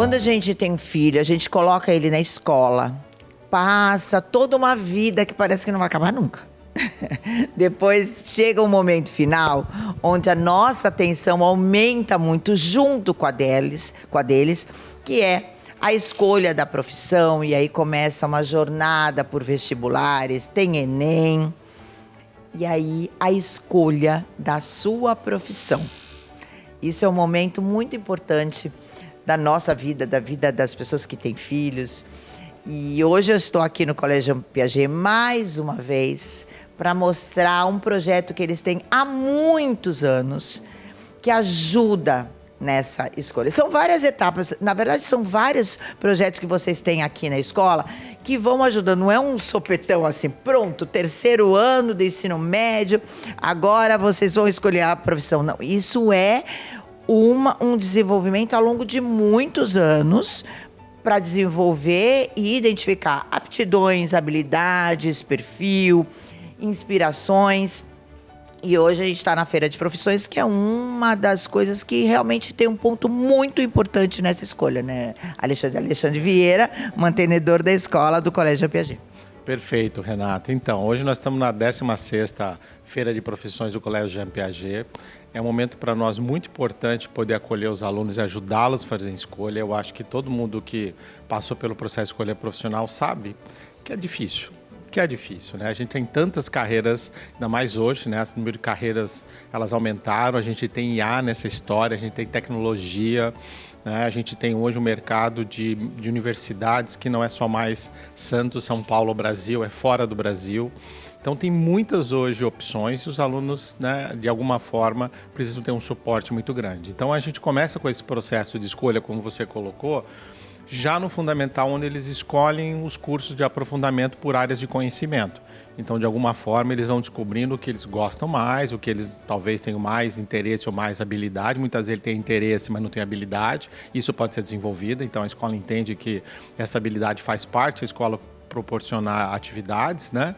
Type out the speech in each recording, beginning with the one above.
Quando a gente tem um filho, a gente coloca ele na escola, passa toda uma vida que parece que não vai acabar nunca. Depois chega um momento final, onde a nossa atenção aumenta muito junto com a deles, que é a escolha da profissão, e aí começa uma jornada por vestibulares, tem Enem, e aí a escolha da sua profissão. Isso é um momento muito importante da nossa vida, da vida das pessoas que têm filhos. E hoje eu estou aqui no Colégio Piaget mais uma vez para mostrar um projeto que eles têm há muitos anos, que ajuda nessa escolha. São várias etapas, na verdade são vários projetos que vocês têm aqui na escola que vão ajudando, não é um sopetão assim, pronto, 3º ano do ensino médio, agora vocês vão escolher a profissão. Não, isso é um desenvolvimento ao longo de muitos anos para desenvolver e identificar aptidões, habilidades, perfil, inspirações. E hoje a gente está na Feira de Profissões, que é uma das coisas que realmente tem um ponto muito importante nessa escolha, né? Alexandre Vieira, mantenedor da escola do Colégio Piaget. Perfeito, Renata. Então, hoje nós estamos na 16ª Feira de Profissões do Colégio Jean Piaget. É um momento para nós muito importante poder acolher os alunos e ajudá-los a fazer escolha. Eu acho que todo mundo que passou pelo processo de escolha profissional sabe que é difícil. Né? A gente tem tantas carreiras, ainda mais hoje, né? As número de carreiras, elas aumentaram, a gente tem IA nessa história, a gente tem tecnologia, né? A gente tem hoje um mercado de universidades que não é só mais Santos, São Paulo, Brasil, é fora do Brasil. Então tem muitas hoje opções e os alunos, né, de alguma forma, precisam ter um suporte muito grande. Então a gente começa com esse processo de escolha, como você colocou, já no fundamental, onde eles escolhem os cursos de aprofundamento por áreas de conhecimento. Então, de alguma forma, eles vão descobrindo o que eles gostam mais, o que eles talvez tenham mais interesse ou mais habilidade. Muitas vezes ele tem interesse, mas não tem habilidade. Isso pode ser desenvolvido. Então, a escola entende que essa habilidade faz parte, a escola proporcionar atividades, né?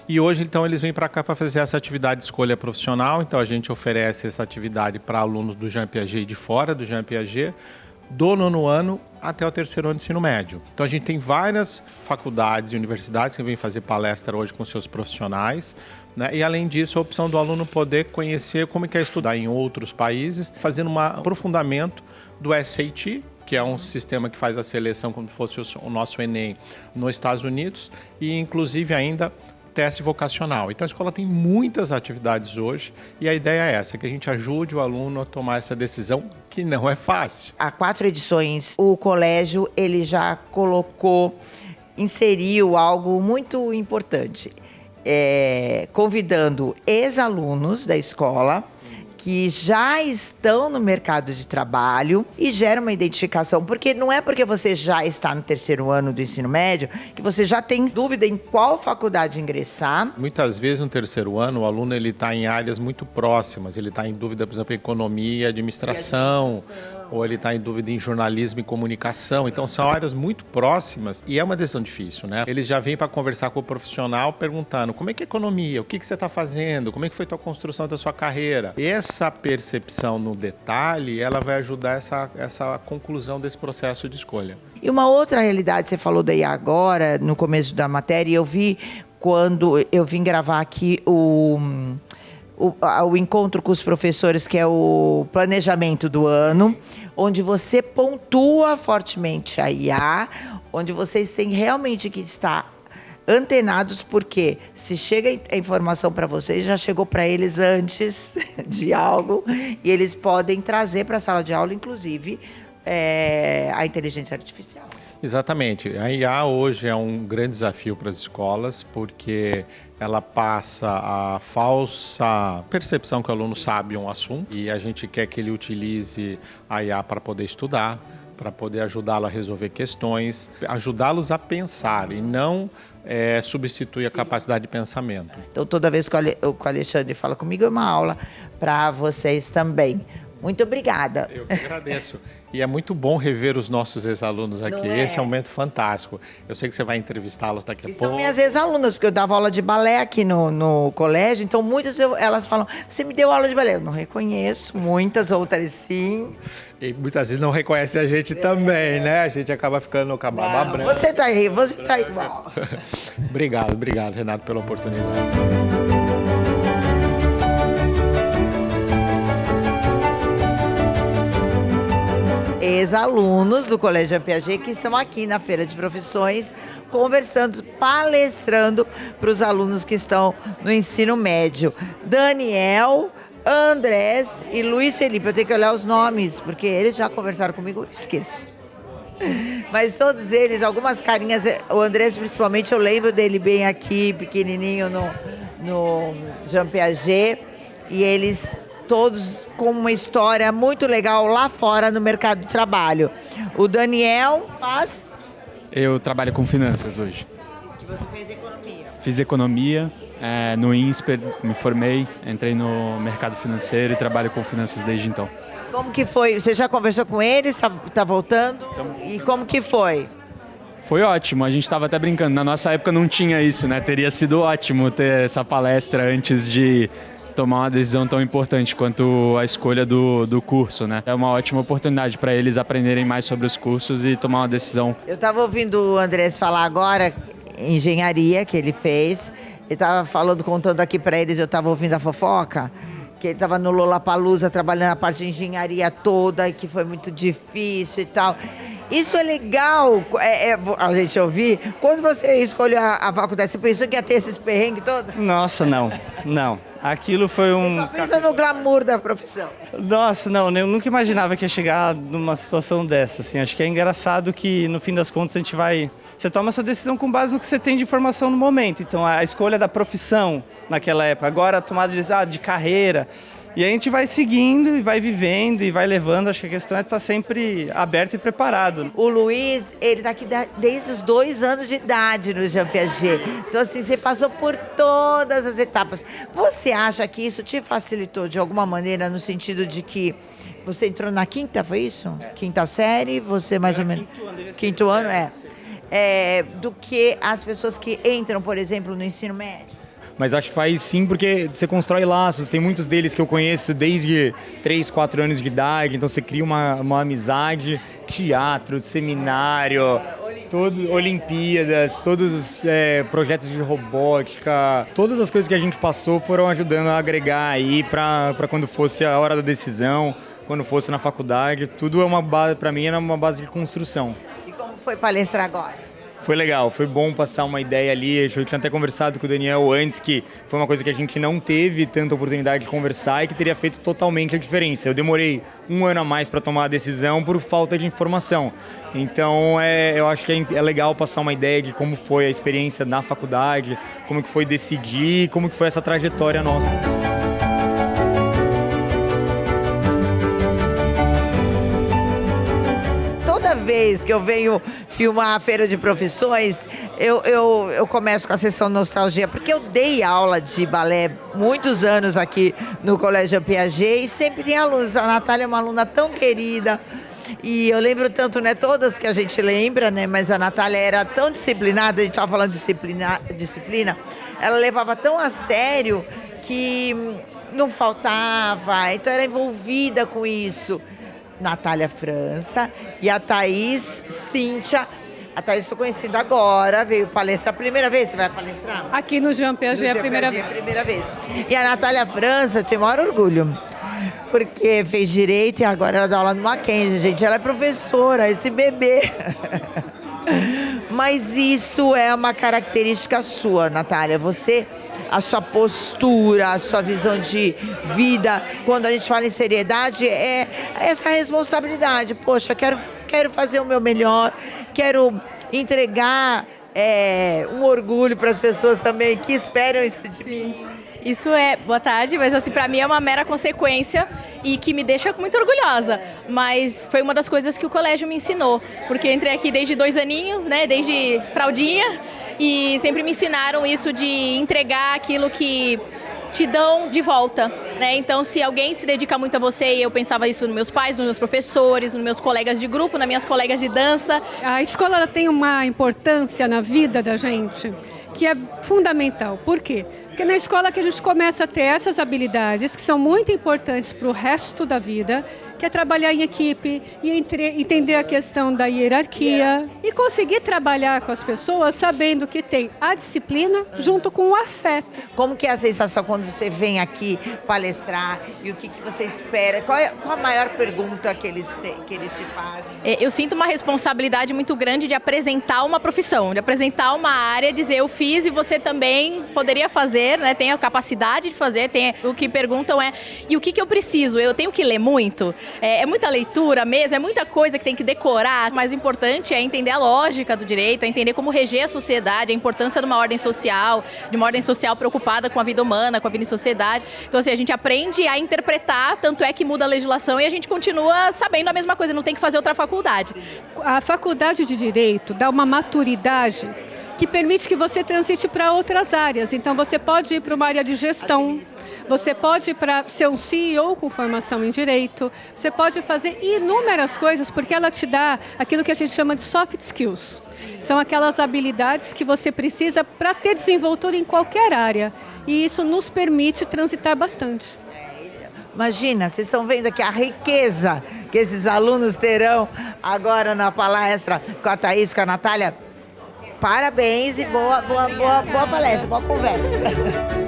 E hoje, então, eles vêm para cá para fazer essa atividade de escolha profissional. Então, a gente oferece essa atividade para alunos do Jean Piaget e de fora do Jean Piaget, do 9º ano até o 3º ano de ensino médio. Então a gente tem várias faculdades e universidades que vêm fazer palestra hoje com seus profissionais, né? E além disso, a opção do aluno poder conhecer como é que é estudar em outros países, fazendo um aprofundamento do SAT, que é um sistema que faz a seleção como se fosse o nosso Enem nos Estados Unidos, e inclusive ainda teste vocacional. Então a escola tem muitas atividades hoje e a ideia é essa, que a gente ajude o aluno a tomar essa decisão que não é fácil. Há 4 edições, o colégio ele já inseriu algo muito importante, convidando ex-alunos da escola que já estão no mercado de trabalho e gera uma identificação, porque não é porque você já está no 3º ano do ensino médio que você já tem dúvida em qual faculdade ingressar. Muitas vezes no 3º ano o aluno está em áreas muito próximas, ele está em dúvida, por exemplo, em economia, administração, ou ele está em dúvida em jornalismo e comunicação. Então são áreas muito próximas e é uma decisão difícil, né? Eles já vêm para conversar com o profissional perguntando como é que é economia, o que você está fazendo, como é que foi a tua construção da sua carreira. Essa percepção no detalhe, ela vai ajudar essa conclusão desse processo de escolha. E uma outra realidade, você falou daí agora, no começo da matéria, eu vi quando eu vim gravar aqui o encontro com os professores, que é o planejamento do ano, onde você pontua fortemente a IA, onde vocês têm realmente que estar antenados, porque se chega a informação para vocês, já chegou para eles antes de algo, e eles podem trazer para a sala de aula, inclusive, a inteligência artificial. Exatamente. A IA hoje é um grande desafio para as escolas, porque ela passa a falsa percepção que o aluno sabe um assunto e a gente quer que ele utilize a IA para poder estudar, para poder ajudá-lo a resolver questões, ajudá-los a pensar e não substituir a capacidade de pensamento. Então, toda vez que o Alexandre fala comigo, é uma aula para vocês também. Muito obrigada. Eu que agradeço. E é muito bom rever os nossos ex-alunos aqui. Esse é um momento fantástico. Eu sei que você vai entrevistá-los daqui a pouco. São minhas ex-alunas, porque eu dava aula de balé aqui no colégio, então muitas elas falam, você me deu aula de balé? Eu não reconheço, muitas outras sim. E muitas vezes não reconhece a gente também, né? A gente acaba ficando com a barba branca. Você tá aí, você tá igual. Obrigado, Renato, pela oportunidade. Ex-alunos do Colégio Piaget que estão aqui na Feira de Profissões conversando, palestrando para os alunos que estão no ensino médio. Daniel, Andrés e Luiz Felipe. Eu tenho que olhar os nomes, porque eles já conversaram comigo, eu esqueço. Mas todos eles, algumas carinhas, o Andrés principalmente, eu lembro dele bem aqui, pequenininho no Jean Piaget, e eles todos com uma história muito legal lá fora no mercado de trabalho. O Daniel faz... Eu trabalho com finanças hoje. Que você fez economia. Fiz economia, no INSPER, me formei, entrei no mercado financeiro e trabalho com finanças desde então. Como que foi? Você já conversou com eles? Tá voltando? E como que foi? Foi ótimo, a gente estava até brincando. Na nossa época não tinha isso, né? Teria sido ótimo ter essa palestra antes de tomar uma decisão tão importante quanto a escolha do curso, né? É uma ótima oportunidade para eles aprenderem mais sobre os cursos e tomar uma decisão. Eu estava ouvindo o Andrés falar agora, engenharia que ele fez. Ele estava falando, contando aqui para eles, eu estava ouvindo a fofoca, que ele estava no Lollapalooza trabalhando a parte de engenharia toda e que foi muito difícil e tal. Isso é legal a gente ouvir. Quando você escolheu a faculdade, você pensou que ia ter esses perrengues todos? Nossa, não. Aquilo foi um... Pensa no glamour da profissão. Nossa, não, eu nunca imaginava que ia chegar numa situação dessa, assim. Acho que é engraçado que, no fim das contas, você toma essa decisão com base no que você tem de informação no momento. Então, a escolha da profissão naquela época, agora a tomada de carreira. E a gente vai seguindo e vai vivendo e vai levando. Acho que a questão é estar sempre aberto e preparado. O Luiz, ele tá aqui desde os 2 anos de idade no Jean Piaget. Então, assim, você passou por todas as etapas. Você acha que isso te facilitou de alguma maneira no sentido de que você entrou na quinta, foi isso? Quinta série, você mais ou menos... Quinto ano, do que as pessoas que entram, por exemplo, no ensino médio? Mas acho que faz sim, porque você constrói laços. Tem muitos deles que eu conheço desde 3, 4 anos de idade. Então você cria uma amizade, teatro, seminário, Olimpíadas, todos os projetos de robótica. Todas as coisas que a gente passou foram ajudando a agregar aí para quando fosse a hora da decisão, quando fosse na faculdade. Tudo é uma base, para mim, era uma base de construção. E como foi palestrar agora? Foi legal, foi bom passar uma ideia ali. Eu tinha até conversado com o Daniel antes, que foi uma coisa que a gente não teve tanta oportunidade de conversar e que teria feito totalmente a diferença. Eu demorei 1 ano a mais para tomar a decisão por falta de informação. Então, eu acho que é legal passar uma ideia de como foi a experiência na faculdade, como que foi decidir, como que foi essa trajetória nossa. Toda vez que eu venho filmar a Feira de Profissões, eu começo com a sessão Nostalgia, porque eu dei aula de balé muitos anos aqui no Colégio Piaget e sempre tem alunos. A Natália é uma aluna tão querida e eu lembro tanto, né, todas que a gente lembra, né, mas a Natália era tão disciplinada, a gente estava falando de disciplina, ela levava tão a sério que não faltava, então era envolvida com isso. Natália França e a Thaís Cíntia. A Thaís estou conhecendo agora, veio palestrar. Primeira vez você vai palestrar? Aqui no Jean Piaget é a primeira vez. Primeira vez. E a Natália França, eu tenho o maior orgulho, porque fez direito e agora ela dá aula no Mackenzie, gente. Ela é professora, esse bebê. Mas isso é uma característica sua, Natália. A sua postura, a sua visão de vida, quando a gente fala em seriedade, é essa responsabilidade. Poxa, quero fazer o meu melhor, quero entregar um orgulho para as pessoas também que esperam isso de mim. Isso boa tarde, mas assim, pra mim é uma mera consequência e que me deixa muito orgulhosa. Mas foi uma das coisas que o colégio me ensinou, porque entrei aqui desde 2 aninhos, né, desde fraldinha, e sempre me ensinaram isso de entregar aquilo que te dão de volta. né? Então, se alguém se dedica muito a você, e eu pensava isso nos meus pais, nos meus professores, nos meus colegas de grupo, nas minhas colegas de dança. A escola ela tem uma importância na vida da gente que é fundamental. Por quê? Porque na escola que a gente começa a ter essas habilidades que são muito importantes para o resto da vida, que é trabalhar em equipe e entender a questão da hierarquia e conseguir trabalhar com as pessoas sabendo que tem a disciplina junto com o afeto. Como que é a sensação quando você vem aqui palestrar e o que você espera? Qual a maior pergunta que eles te fazem? Eu sinto uma responsabilidade muito grande de apresentar uma profissão, de apresentar uma área, dizer eu fiz e você também poderia fazer, né? Tem a capacidade de fazer, o que perguntam e o que eu preciso? Eu tenho que ler muito? É muita leitura mesmo, é muita coisa que tem que decorar. O mais importante é entender a lógica do direito, é entender como reger a sociedade, a importância de uma ordem social preocupada com a vida humana, com a vida em sociedade. Então, assim, a gente aprende a interpretar, tanto é que muda a legislação e a gente continua sabendo a mesma coisa, não tem que fazer outra faculdade. A faculdade de Direito dá uma maturidade que permite que você transite para outras áreas. Então, você pode ir para uma área de gestão, você pode ir para ser um CEO com formação em Direito, você pode fazer inúmeras coisas, porque ela te dá aquilo que a gente chama de soft skills. São aquelas habilidades que você precisa para ter desenvoltura em qualquer área. E isso nos permite transitar bastante. Imagina, vocês estão vendo aqui a riqueza que esses alunos terão agora na palestra com a Thaís, com a Natália. Parabéns e boa palestra, boa conversa.